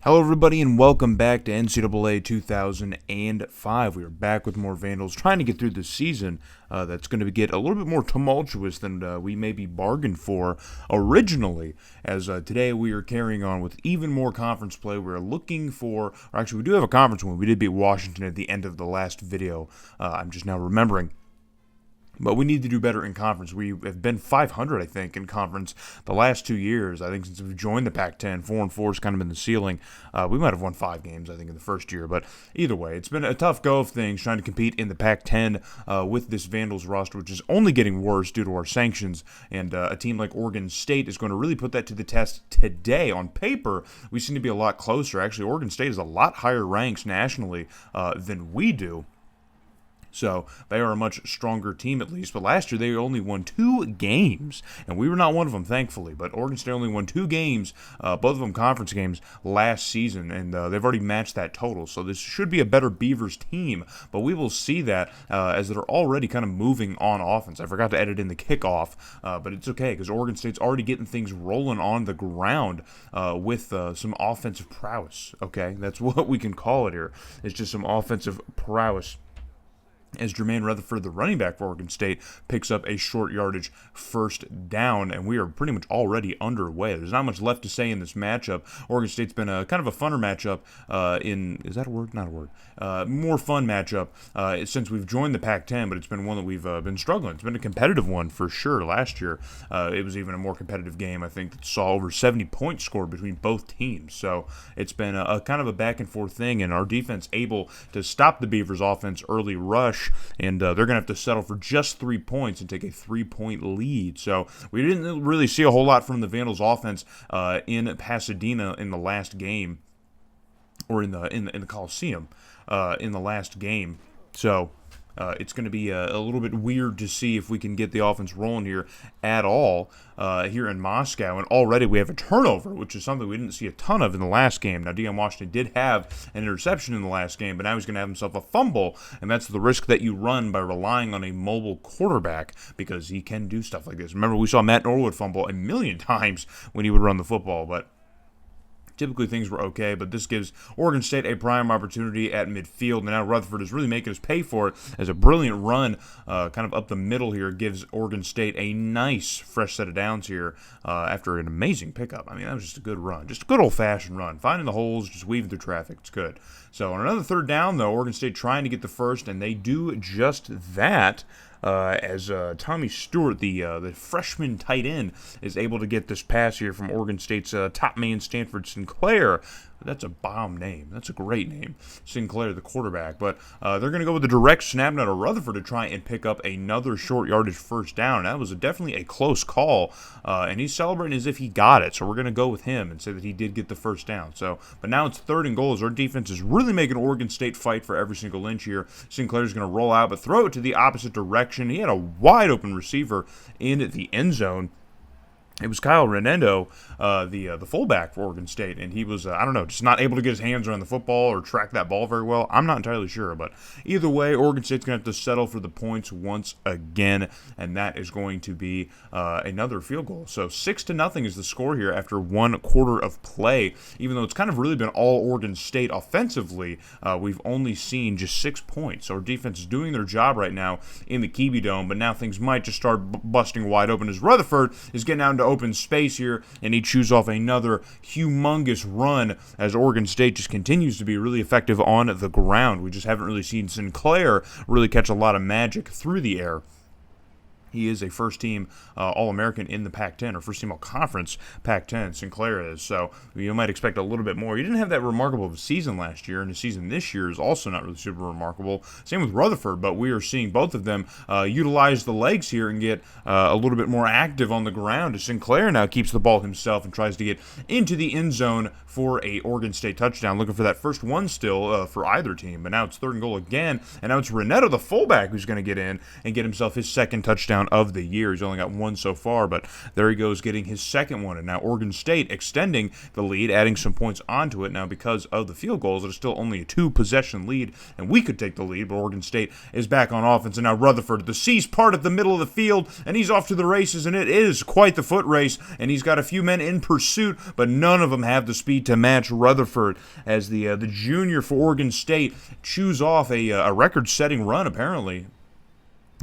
Hello everybody and welcome back to NCAA 2005. We are back with more Vandals, trying to get through this season that's going to get a little bit more tumultuous than we maybe bargained for originally, as today we are carrying on with even more conference play. We're looking for, or actually we do have a conference win. We did beat Washington at the end of the last video. I'm just now remembering. But we need to do better in conference. We have been 500, I think, in conference the last 2 years. I think since we've joined the Pac-10, 4-4 has kind of been the ceiling. We might have won 5 games, I think, in the first year. But either way, it's been a tough go of things trying to compete in the Pac-10 with this Vandals roster, which is only getting worse due to our sanctions. And a team like Oregon State is going to really put that to the test today. On paper, we seem to be a lot closer. Actually, Oregon State is a lot higher ranks nationally than we do. So they are a much stronger team at least. But last year they only won 2 games, and we were not one of them, thankfully. But Oregon State only won 2 games, both of them conference games last season, and they've already matched that total. So this should be a better Beavers team, but we will see that as they're already kind of moving on offense. I forgot to edit in the kickoff, but it's okay because Oregon State's already getting things rolling on the ground with some offensive prowess. Okay, that's what we can call it here. It's just some offensive prowess, as Jermaine Rutherford, the running back for Oregon State, picks up a short yardage first down, and we are pretty much already underway. There's not much left to say in this matchup. Oregon State's been a kind of a funner matchup is that a word? Not a word. More fun matchup since we've joined the Pac-10, but it's been one that we've been struggling. It's been a competitive one for sure. Last year, it was even a more competitive game, I think, that saw over 70 points scored between both teams. So it's been a kind of a back-and-forth thing, and our defense able to stop the Beavers' offense early rush, and they're going to have to settle for just 3 points and take a 3-point lead. So we didn't really see a whole lot from the Vandals offense in Pasadena in the last game, or in the Coliseum in the last game. So it's going to be a little bit weird to see if we can get the offense rolling here at all here in Moscow. And already we have a turnover, which is something we didn't see a ton of in the last game. Now, Deion Washington did have an interception in the last game, but now he's going to have himself a fumble, and that's the risk that you run by relying on a mobile quarterback, because he can do stuff like this. Remember, we saw Matt Norwood fumble a million times when he would run the football, but typically things were okay, but this gives Oregon State a prime opportunity at midfield, and now Rutherford is really making us pay for it as a brilliant run kind of up the middle here gives Oregon State a nice fresh set of downs here after an amazing pickup. I mean, that was just a good run, just a good old-fashioned run, finding the holes, just weaving through traffic. It's good. So on another third down, though, Oregon State trying to get the first, and they do just that. As Tommy Stewart, the freshman tight end, is able to get this pass here from Oregon State's top man, Stanford Sinclair. That's a bomb name. That's a great name. Sinclair, the quarterback. But they're going to go with the direct snap now to Rutherford to try and pick up another short yardage first down. That was definitely a close call, and he's celebrating as if he got it. So we're going to go with him and say that he did get the first down. So, but now it's 3rd and goal as our defense is really making Oregon State fight for every single inch here. Sinclair's going to roll out, but throw it to the opposite direction. He had a wide open receiver in the end zone. It was Kyle Renendo, the fullback for Oregon State, and he was, I don't know, just not able to get his hands around the football or track that ball very well. I'm not entirely sure, but either way, Oregon State's going to have to settle for the points once again, and that is going to be another field goal. So 6-0 is the score here after 1 quarter of play. Even though it's kind of really been all Oregon State offensively, we've only seen just 6 points. So our defense is doing their job right now in the Kiwi Dome, but now things might just start busting wide open as Rutherford is getting out into open space here, and he chews off another humongous run as Oregon State just continues to be really effective on the ground. We just haven't really seen Sinclair really catch a lot of magic through the air. He is a first-team All-American in the Pac-10, or first-team All-Conference Pac-10, Sinclair is. So you might expect a little bit more. He didn't have that remarkable of a season last year, and his season this year is also not really super remarkable. Same with Rutherford, but we are seeing both of them utilize the legs here and get a little bit more active on the ground, as Sinclair now keeps the ball himself and tries to get into the end zone for a Oregon State touchdown, looking for that first one still for either team. But now it's 3rd and goal again, and now it's Renetto, the fullback, who's going to get in and get himself his second touchdown touchdown of the year. He's only got one so far, but there he goes getting his second one. And now Oregon State extending the lead, adding some points onto it. Now because of the field goals, it is still only a 2-possession lead, and we could take the lead, but Oregon State is back on offense. And now Rutherford, the C's part at the middle of the field, and he's off to the races, and it is quite the foot race, and he's got a few men in pursuit, but none of them have the speed to match Rutherford as the junior for Oregon State chews off a record-setting run, apparently.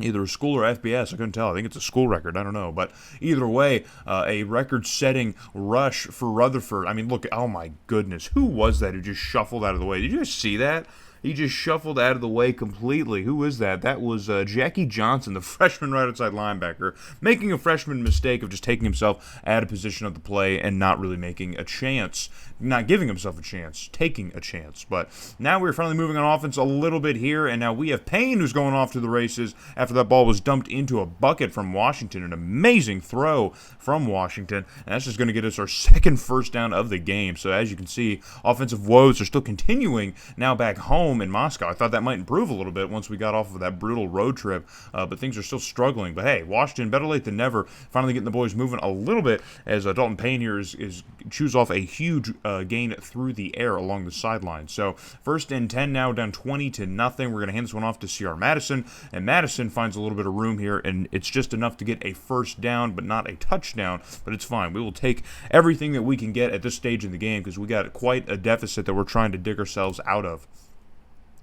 Either a school or FBS, I couldn't tell. I think it's a school record. I don't know. But either way, a record-setting rush for Rutherford. I mean, look, oh my goodness. Who was that who just shuffled out of the way? Did you guys see that? He just shuffled out of the way completely. Who is that? That was Jackie Johnson, the freshman right outside linebacker, making a freshman mistake of just taking himself out of position of the play and not really making a chance. Not giving himself a chance, taking a chance. But now we're finally moving on offense a little bit here, and now we have Payne who's going off to the races after that ball was dumped into a bucket from Washington. An amazing throw from Washington, and that's just going to get us our second first down of the game. So as you can see, offensive woes are still continuing now back home in Moscow. I thought that might improve a little bit once we got off of that brutal road trip, but things are still struggling. But hey, Washington, better late than never, finally getting the boys moving a little bit as Dalton Payne here is chews off a huge gain through the air along the sideline. So 1st and 10 now, down 20-0. We're going to hand this one off to C.R. Madison, and Madison finds a little bit of room here, and it's just enough to get a first down, but not a touchdown, but it's fine. We will take everything that we can get at this stage in the game because we got quite a deficit that we're trying to dig ourselves out of.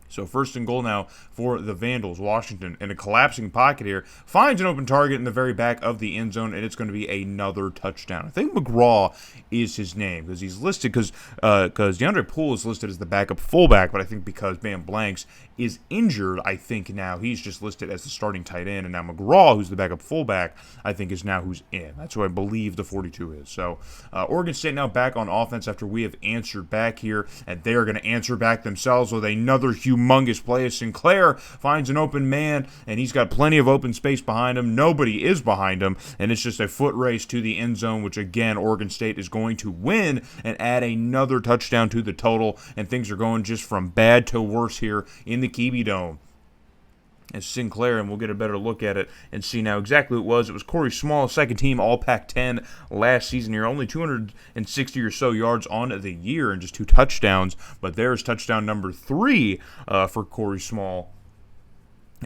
So 1st and goal now for the Vandals. Washington in a collapsing pocket here finds an open target in the very back of the end zone, and it's going to be another touchdown. I think McGraw is his name because he's listed because DeAndre Poole is listed as the backup fullback, but I think because Bam Blanks is injured, I think now he's just listed as the starting tight end, and now McGraw, who's the backup fullback, I think is now who's in. That's who I believe the 42 is. So Oregon State now back on offense after we have answered back here, and they are going to answer back themselves with another humongous play as Sinclair finds an open man, and he's got plenty of open space behind him. Nobody is behind him, and it's just a foot race to the end zone, which again, Oregon State is going to win and add another touchdown to the total, and things are going just from bad to worse here in the Kiwi Dome. As Sinclair, and we'll get a better look at it and see now exactly who it was. It was Corey Small, second team All Pac-10 last season here. Only 260 or so yards on the year and just 2 touchdowns. But there's touchdown number 3 for Corey Small,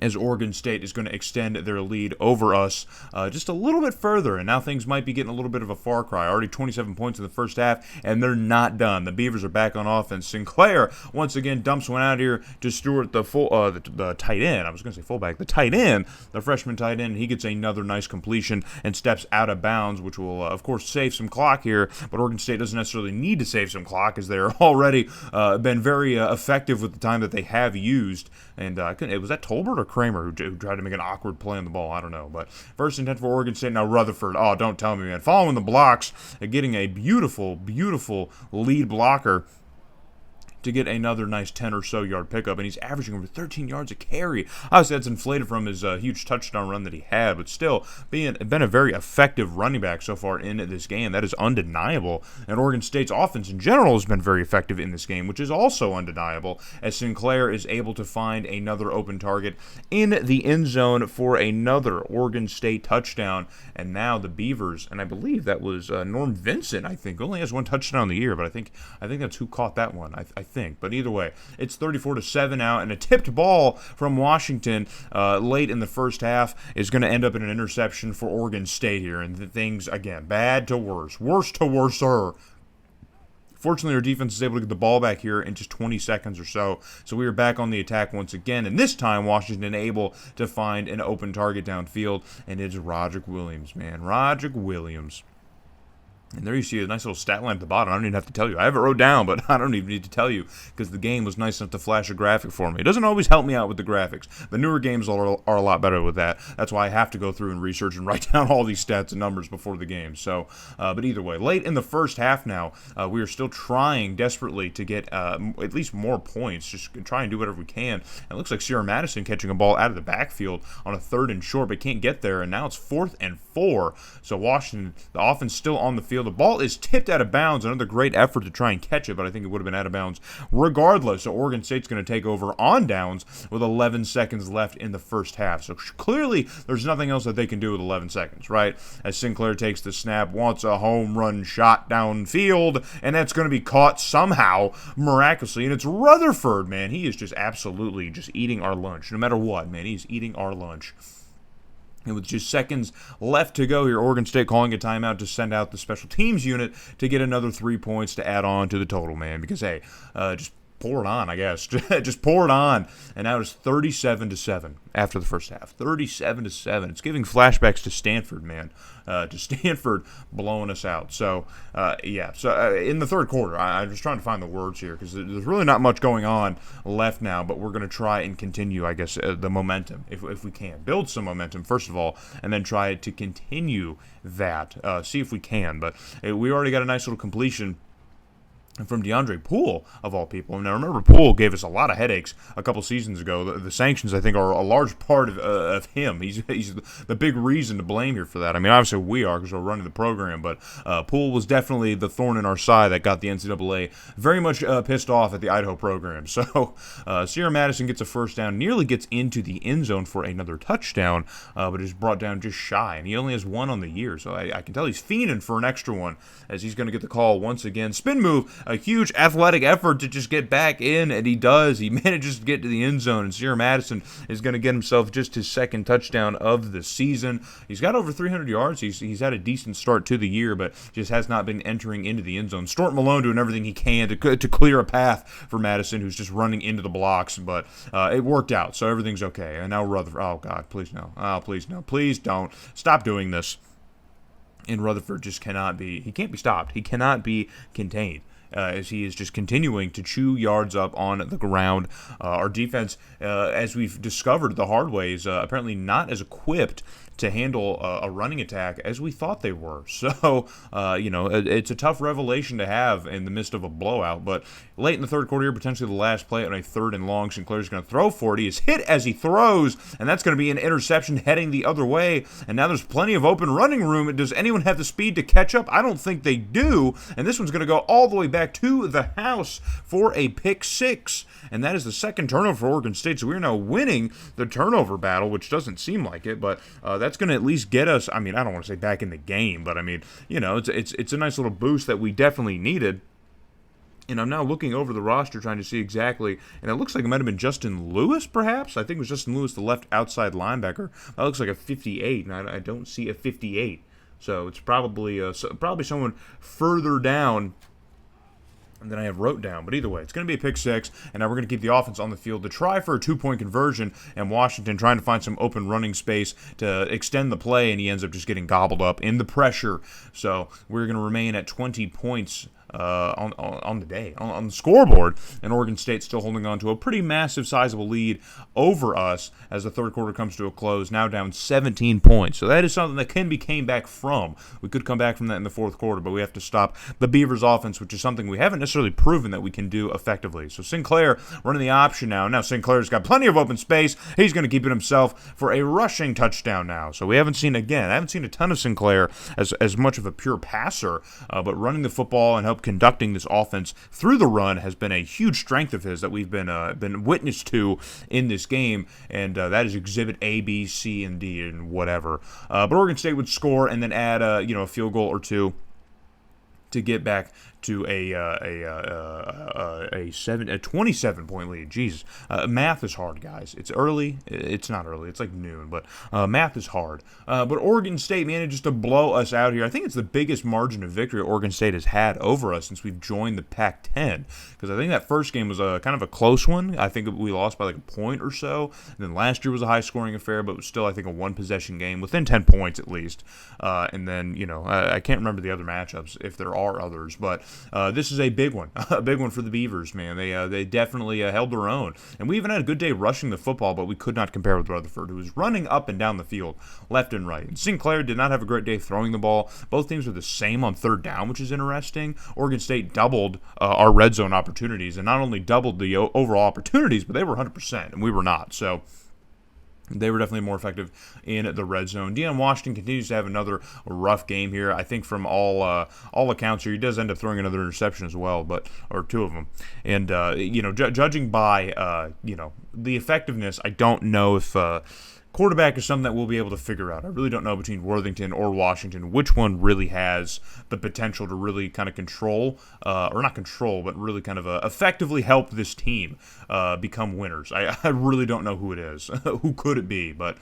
as Oregon State is going to extend their lead over us just a little bit further. And now things might be getting a little bit of a far cry. Already 27 points in the first half, and they're not done. The Beavers are back on offense. Sinclair, once again, dumps one out here to Stewart, the tight end. I was going to say fullback. The tight end, the freshman tight end. He gets another nice completion and steps out of bounds, which will, of course, save some clock here. But Oregon State doesn't necessarily need to save some clock, as they're already been very effective with the time that they have used. And was that Tolbert or Kramer who tried to make an awkward play on the ball? I don't know. But 1st and 10 for Oregon State. Now Rutherford. Oh, don't tell me, man. Following the blocks and getting a beautiful, beautiful lead blocker to get another nice 10 or so yard pickup, and he's averaging over 13 yards a carry. Obviously, that's inflated from his huge touchdown run that he had, but still been a very effective running back so far in this game. That is undeniable. And Oregon State's offense in general has been very effective in this game, which is also undeniable, as Sinclair is able to find another open target in the end zone for another Oregon State touchdown. And now the Beavers, and I believe that was Norm Vincent, I think, only has 1 touchdown on the year, but I think that's who caught that one. I think. But either way, it's 34-7 now, and a tipped ball from Washington late in the first half is going to end up in an interception for Oregon State here, and things, again, bad to worse, worse to worser. Fortunately, our defense is able to get the ball back here in just 20 seconds or so. So we are back on the attack once again, and this time Washington able to find an open target downfield, and it's Roderick Williams, man. Roderick Williams. And there you see a nice little stat line at the bottom. I don't even have to tell you. I have it wrote down, but I don't even need to tell you because the game was nice enough to flash a graphic for me. It doesn't always help me out with the graphics. The newer games are a lot better with that. That's why I have to go through and research and write down all these stats and numbers before the game. So, but either way, late in the first half now, we are still trying desperately to get at least more points. Just try and do whatever we can. And it looks like Sierra Madison catching a ball out of the backfield on a 3rd and short, but can't get there. And now it's 4th and 4. So Washington, the offense still on the field. field. The ball is tipped out of bounds. Another great effort to try and catch it, but I think it would have been out of bounds regardless. So Oregon State's going to take over on downs with 11 seconds left in the first half. So clearly there's nothing else that they can do with 11 seconds, right? As Sinclair takes the snap, wants a home run shot downfield, and that's going to be caught somehow, miraculously. And it's Rutherford, man. He is just absolutely just eating our lunch. No matter what, man, he's eating our lunch. And with just seconds left to go here, Oregon State calling a timeout to send out the special teams unit to get another 3 points to add on to the total, man. Because, hey, just pour it on, I guess. Just pour it on. And now it's 37-7 after the first half. 37-7. It's giving flashbacks to Stanford, man. To Stanford blowing us out. So, yeah. So, in the third quarter, I'm just trying to find the words here because there's really not much going on left now, but we're going to try and continue, I guess, the momentum, if we can. Build some momentum, first of all, and then try to continue that. See if we can. But we already got a nice little completion from DeAndre Poole, of all people. Now, remember, Poole gave us a lot of headaches a couple seasons ago. The sanctions, I think, are a large part of him. He's the big reason to blame here for that. I mean, obviously we are because we're running the program, but Poole was definitely the thorn in our side that got the NCAA very much pissed off at the Idaho program. So, Sierra Madison gets a first down, nearly gets into the end zone for another touchdown, but is brought down just shy, and he only has one on the year. So I can tell he's fiending for an extra one as he's going to get the call once again. Spin move. A huge athletic effort to just get back in, and he does. He manages to get to the end zone, and Sierra Madison is going to get himself just his second touchdown of the season. He's got over 300 yards. He's had a decent start to the year, but just has not been entering into the end zone. Stuart Malone doing everything he can to clear a path for Madison, who's just running into the blocks, but it worked out, so everything's okay. And now Rutherford, oh God, please no. Oh, please no. Please don't. Stop doing this. And Rutherford just cannot be, he can't be stopped. He cannot be contained. As he is just continuing to chew yards up on the ground. Our defense, as we've discovered the hard way, is apparently not as equipped to handle a running attack as we thought they were. So, it's a tough revelation to have in the midst of a blowout. But late in the third quarter, potentially the last play on a 3rd and long, Sinclair's going to throw for it. He is hit as he throws, and that's going to be an interception heading the other way. And now there's plenty of open running room. Does anyone have the speed to catch up? I don't think they do. And this one's going to go all the way back to the house for a pick 6. And that is the second turnover for Oregon State. So we're now winning the turnover battle, which doesn't seem like it, but that's going to at least get us, I mean, I don't want to say back in the game, but I mean, it's a nice little boost that we definitely needed. And I'm now looking over the roster trying to see exactly, and it looks like it might have been Justin Lewis, perhaps? I think it was Justin Lewis, the left outside linebacker. That looks like a 58, and I don't see a 58. So it's probably someone further down than I have wrote down. But either way, it's going to be a pick 6, and now we're going to keep the offense on the field to try for a 2-point conversion, and Washington trying to find some open running space to extend the play, and he ends up just getting gobbled up in the pressure. So we're going to remain at 20 points on the day, on the scoreboard, and Oregon State still holding on to a pretty massive, sizable lead over us as the third quarter comes to a close, now down 17 points. So that is something that came back from. We could come back from that in the fourth quarter, but we have to stop the Beavers' offense, which is something we haven't necessarily proven that we can do effectively. So Sinclair running the option now. Now Sinclair's got plenty of open space. He's going to keep it himself for a rushing touchdown now. So I haven't seen a ton of Sinclair as much of a pure passer, but running the football and help conducting this offense through the run has been a huge strength of his that we've been witness to in this game, and that is exhibit A, B, C, and D, and whatever. But Oregon State would score and then add a field goal or two to get back to a 27-point lead. Jesus, math is hard, guys. It's early. It's not early. It's like noon, but math is hard. But Oregon State manages to blow us out here. I think it's the biggest margin of victory Oregon State has had over us since we've joined the Pac-10, because I think that first game was kind of a close one. I think we lost by like a point or so. And then last year was a high-scoring affair, but it was still, I think, a one-possession game within 10 points at least. And then, I can't remember the other matchups if there are others, but this is a big one for the Beavers, man. They definitely held their own. And we even had a good day rushing the football, but we could not compare with Rutherford, who was running up and down the field, left and right. And Sinclair did not have a great day throwing the ball. Both teams were the same on third down, which is interesting. Oregon State doubled our red zone opportunities, and not only doubled the overall opportunities, but they were 100%, and we were not. So They were definitely more effective in the red zone. Deion Washington continues to have another rough game here. I think from all accounts here, he does end up throwing another interception as well, or two of them. And judging by the effectiveness, I don't know if quarterback is something that we'll be able to figure out. I really don't know between Worthington or Washington which one really has the potential to really kind of control, or not control, but really kind of effectively help this team become winners. I really don't know who it is. Who could it be? But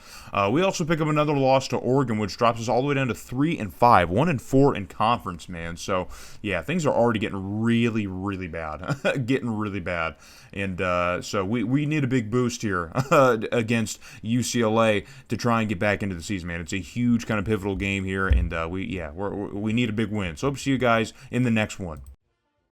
we also pick up another loss to Oregon, which drops us all the way down to 3-5, 1-4 in conference, man. So yeah, things are already getting really, really bad, getting really bad, and so we need a big boost here against UCLA to try and get back into the season, man. It's a huge kind of pivotal game here, and we need a big win. So hope to see you guys in the next one.